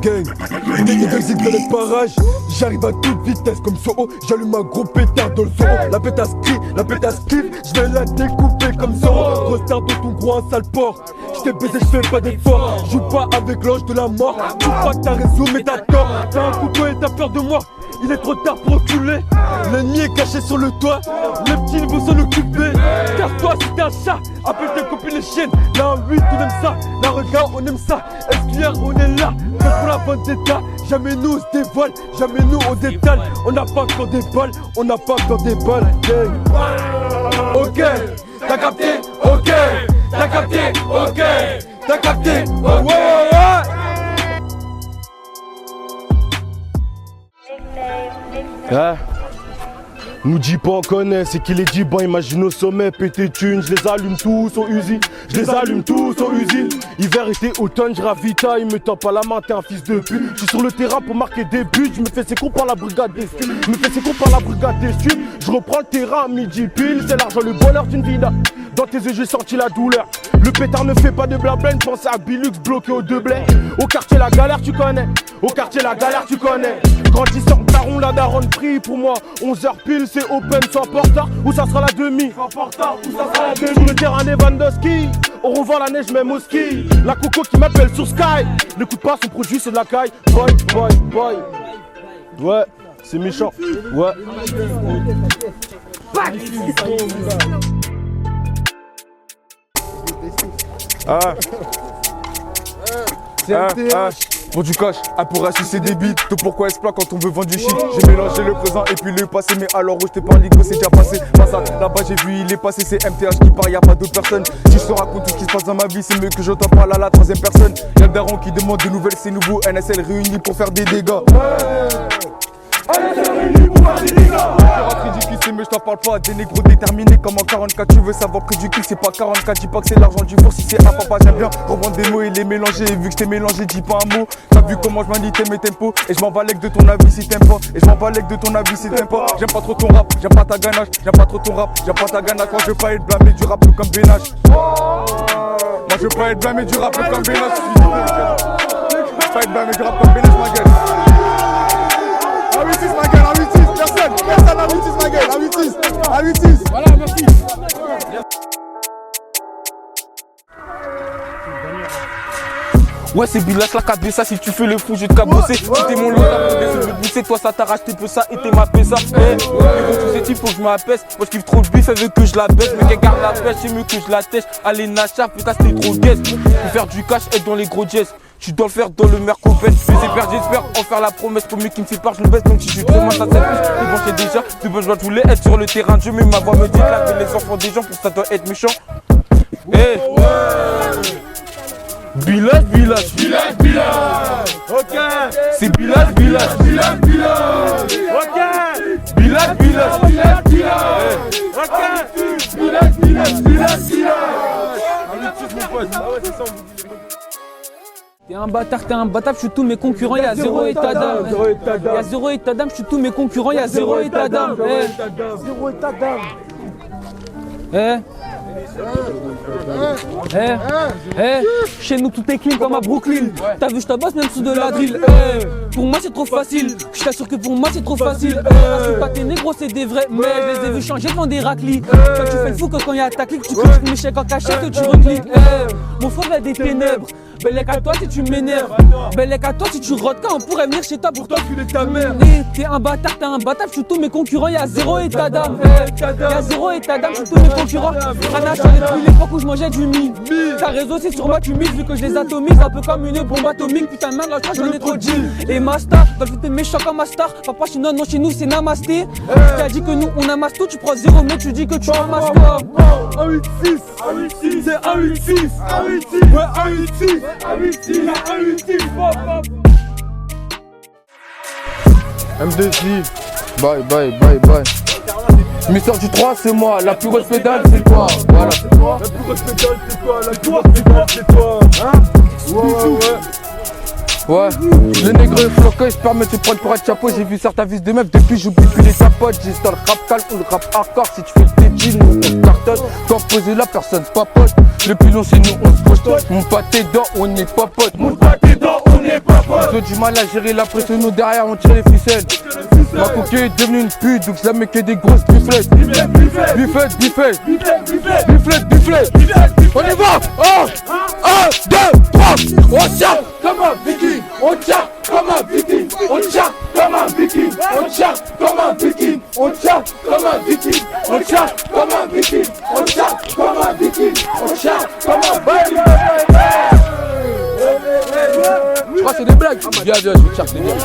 gang. Des niggas zig dans les parages. J'arrive à toute vitesse comme Soho. J'allume un gros pétard dans le Soho. La pétasse crie, la pétasse kiffe. J'vais la découper comme Zoro. Grosse tard de ton gros un sale porc. J't'ai baisé, j'fais pas d'effort. Joue pas avec l'ange de la mort. Tu crois que t'as raison mais t'as tort. T'as un couteau et t'as peur de moi. Il est trop tard pour reculer. L'ennemi est caché sur le toit. Les petits vont s'en occuper. Casse-toi si t'es un chat. Appelle tes copines les chiennes. Là en 8 on aime ça. Là regarde on aime ça. SQR on est là. Fait pour la bonne d'état. Jamais nous on se dévoile. Jamais nous on détale. On n'a pas que des balles. On n'a pas que des balles. Ok. T'as capté. Ok. T'as capté. Ok. T'as capté. Ouais ouais. Hein? Nous dis pas on connaît, c'est qu'il est dit bon, imagine au sommet, pété thunes, je les allume tous au Uzi, je les allume tous au Uzi. Hiver, été, automne, je ravitaille, me tends pas la main, t'es un fils de pute. Je suis sur le terrain pour marquer des buts, je me fais ses coups par la brigade des stups, je me fais ses coups par la brigade des stups. Je reprends le terrain à midi pile, c'est l'argent, le bonheur d'une vie là. Dans tes yeux j'ai senti la douleur. Le pétard ne fait pas de blabla, pense à Bilux bloqué aux deux blés. Au quartier la galère tu connais, au quartier la galère tu connais. Grandissant taron la daronne prie pour moi. 11h pile c'est open, soit portard ou ça sera la demi. Soit portard ou ça sera la demi. Sur le terrain Lewandowski, on revend la neige même au ski. La coco qui m'appelle sur Sky. N'écoute pas son produit c'est de la caille. Boy, boy, boy. Ouais, c'est méchant. Ouais. Ah. Pour du cash, pour sucer des bites. Tout pourquoi exploit quand on veut vendre du shit. J'ai mélangé le présent et puis le passé. Mais alors où je te parle, Ligo, c'est déjà passé. Passade, là-bas j'ai vu, il est passé. C'est MTH qui part, y'a pas d'autres personnes. Si je te raconte tout ce qui se passe dans ma vie, c'est mieux que j'entends parler à la troisième personne. Y'a le daron qui demande de nouvelles, c'est nouveau. NSL réunis pour faire des dégâts. NSL réunis pour faire des dégâts. Mais je t'en parle pas, des négros déterminés comme en 44. Tu veux savoir prix du kill, c'est pas 44. Dis pas que c'est l'argent du four, si c'est à papa j'aime bien reprendre des mots et les mélanger. Et vu que je t'ai mélangé, dis pas un mot. T'as vu comment je manie mes tempos. Et je m'en balèque de ton avis si t'aimes pas. Et je m'en balèque de ton avis si t'aimes pas. J'aime pas trop ton rap, j'aime pas ta ganache. J'aime pas trop ton rap, j'aime pas ta ganache. Moi je veux pas être blâmé du rap comme Benache. Moi je veux pas être blâmé du rap comme Benache. Je veux pas être blâmé du rap comme Benache ma gueule. Ah oui 6 ma gueule, ah oui 6, personne à 8-6 ma gueule, à 8-6. Voilà, merci. Ouais c'est Bilash la cabessa, si tu fais le fou je vais te cabosser. Si t'es mon lot, t'as bousser, toi ça t'arrache, t'es peu ça et t'es ma pessa. Mais bon tous ces types faut que je m'apaise. Moi je kiffe trop le bif, elle veut que je la baisse. Mais qu'elle garde la pêche, c'est mieux que je la tèche. Allez Nacha, putain c'était trop guesse. Pour faire du cash, être dans les gros jets. Tu dois le faire dans le Mercopène. Je les ai perdus, j'espère en faire la promesse. Pour mieux qu'il me sépare, je le baisse. Donc si je suis très mal, ça s'affiche. Et bon, c'est déjà, de besoin, je voulais être sur le terrain de jeu. Mais ma voix me dit que les enfants des gens, pour ça doit être méchant. Eh Bilash, Bilash, Bilash, Bilash. Ok. C'est Bilash, Bilash, Bilash, Bilash. Ok. Bilash, Bilash, Bilash, Bilash. Ok. Bilash, Bilash, Bilash, Bilash. Ah ouais, c'est ça, on vous dit. T'es un bâtard, je suis tous mes concurrents, y'a zéro état d'âme. Y'a zéro état d'âme, je suis tous mes concurrents, y'a zéro état d'âme. Zéro état d'âme. Chez nous tout est clean comme à Brooklyn. T'as vu je tabasse même sous de la drill. Pour moi c'est trop facile. Je t'assure que pour moi c'est trop facile. Insulte pas tes négros c'est des vrais. Mais je les ai vus changer devant des raclis. Toi tu fais le fou que quand y'a ta clique, tu critiques mes chèques en cachette que tu recliques. Mon frère a des ténèbres. Bellec à toi si tu m'énerves. Bellec à toi si tu rotes quand on pourrait venir chez toi pour toi tu ta mère. T'es un bâtard, je suis tous mes concurrents, y'a zéro état d'âme. Y'a zéro état d'âme, je suis tous mes concurrents. Ranache depuis l'époque où je mangeais du mie. T'as raison si sur moi tu mises vu que je les atomise. Un peu comme une bombe atomique, putain de merde là j'en ai trop de Jill. Et Masta, dans le foot t'es méchant comme Mastar. Papa chez non, chez nous c'est Namasté. T'as dit que nous on amasse tout, tu prends 0 mais tu dis que tu ramasses quoi. 1-8-6, c'est 1-8-6, ouais 1-8-6. M2J, bye bye bye bye. Mister du 3 c'est moi, la plus grosse pédale c'est toi. Voilà. La plus grosse pédale c'est toi, la plus grosse pédale c'est toi. Hein? Ouais, le nègre est floqué, il se permet de se prendre pour être chapeau. J'ai vu certains vis de meufs, depuis j'oublie plus les capotes. J'ai dans le rap calme ou le rap hardcore. Si tu fais le petit, nous on se cartonne. Quand poser la personne se papote. Le plus long c'est nous on se projette. Mon pâté d'or, on n'est pas potes. Mon pâté d'or, on n'est pas Ils ont du mal à gérer la pression, nous derrière on tire les ficelles. Ma coquille est devenue une pute, donc je la mets que des grosses bufflettes. Bufflettes. On y va. 1, 2, 3. On tire comme un viking. On tire comme un viking. On tire comme un viking. On tire comme un viking. On tire comme un viking. On tire comme un viking. On tire comme un viking. On tire comme un viking. Je crois que c'est des blagues. Viens, je vais te chercher des blagues.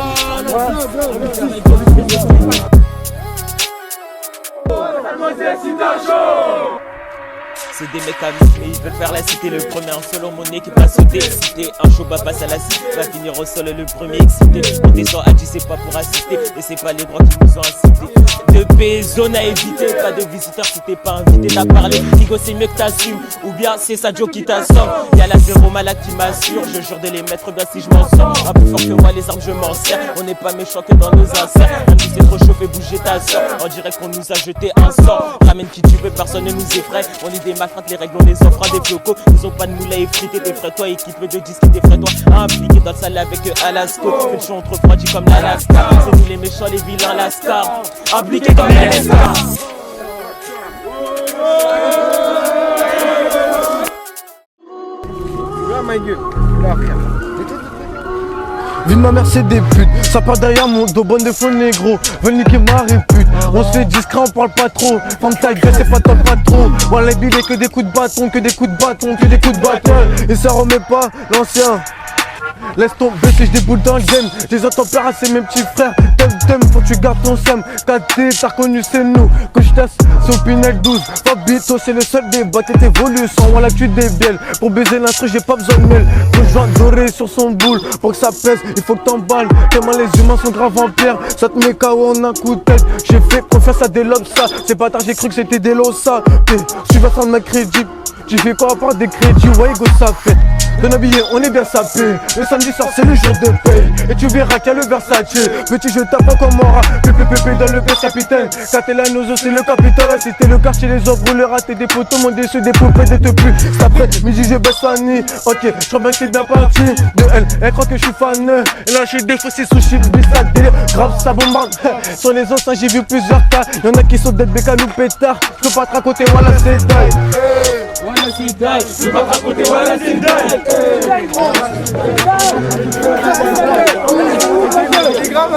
C'est des mecs amis, mais ils veulent faire la cité. Le premier en solo, mon équipe a sauté. Cité, un show va passer à la cité. Va finir au sol, le premier excité. On descend à 10, c'est pas pour assister. Et c'est pas les grands qui nous ont incités. De paix, zone à éviter. Pas de visiteurs si t'es pas invité. T'as parlé, Tigo, c'est mieux que t'assumes. Ou bien c'est Sadio qui t'assomme. Y'a la zéro malade qui m'assure. Je jure de les mettre bien si je m'en sors. Un peu fort que moi, les armes, je m'en sers. On n'est pas méchant que dans nos inserts. Même si c'est trop chaud, fais bouger ta soeur. On dirait qu'on nous a jeté un sort. Ramène qui tu veux, personne ne nous effraie. On est des malfrats, les règles, on les offre à des flocos. Ils ont pas de moulin effrité, des frais toi, équipe de disques, des frais toi. Impliqué dans le salle avec Alasco. Fais le show, on te refroidit comme l'Alaska. C'est nous les méchants, les vilains, la star. Impliqué comme l'Alaska. Vie de ma mère c'est des putes, ça part derrière mon dos, bonne de faux négro, veulent niquer ma répute. On se fait discret, on parle pas trop, ferme ta gueule c'est pas ton patron. Voilà les billets que des coups de bâton, que des coups de bâton, que des coups de bâton. Et ça remet pas l'ancien. Laisse tomber si je déboule dans le game. Je les entends plaire à mes petits frères. T'aimes, faut que tu gardes ton seum. KT, t'as reconnu c'est nous. Que je tasse, c'est au Pinel 12. Fabito, c'est le seul débat qui est évolué. Sans moi la tu débiel. Pour baiser l'instru, j'ai pas besoin de mail. Faut joint doré sur son boule. Pour que ça pèse, il faut que t'emballes. Tellement les humains sont graves en pierre. Ça te met KO en un coup de tête. J'ai fait confiance à des lobes, ça. C'est pas tard, j'ai cru que c'était des losa. Tu vas sans ma crédit. Tu fais quoi à part des crédits, ouais go ça fait. Dans nos billets on est bien sapé. Le samedi soir c'est le jour de paye. Et tu verras qu'il y a le Versace. Petit je tape pas comme Mora. Pépé dans le best capitaine. Catellanozo c'est le capitaine. C'était le quartier les offres le raté des poteaux. Mon déçu des poupées de te plus. C'est après midi je baisse Fanny. Ok je crois bien que c'est bien parti. De elle croit que je suis fan. Et là j'ai des faux c'est sushi ça délire. Grave ça bombarde. Sur les anciens j'ai vu plusieurs cas. Y'en a qui sont dead béca nous pétard. Je peux pas te raconter voilà c'est dingue. Voilà c'est dingue, je peux pas te raconter, voilà c'est dingue. C'est grave.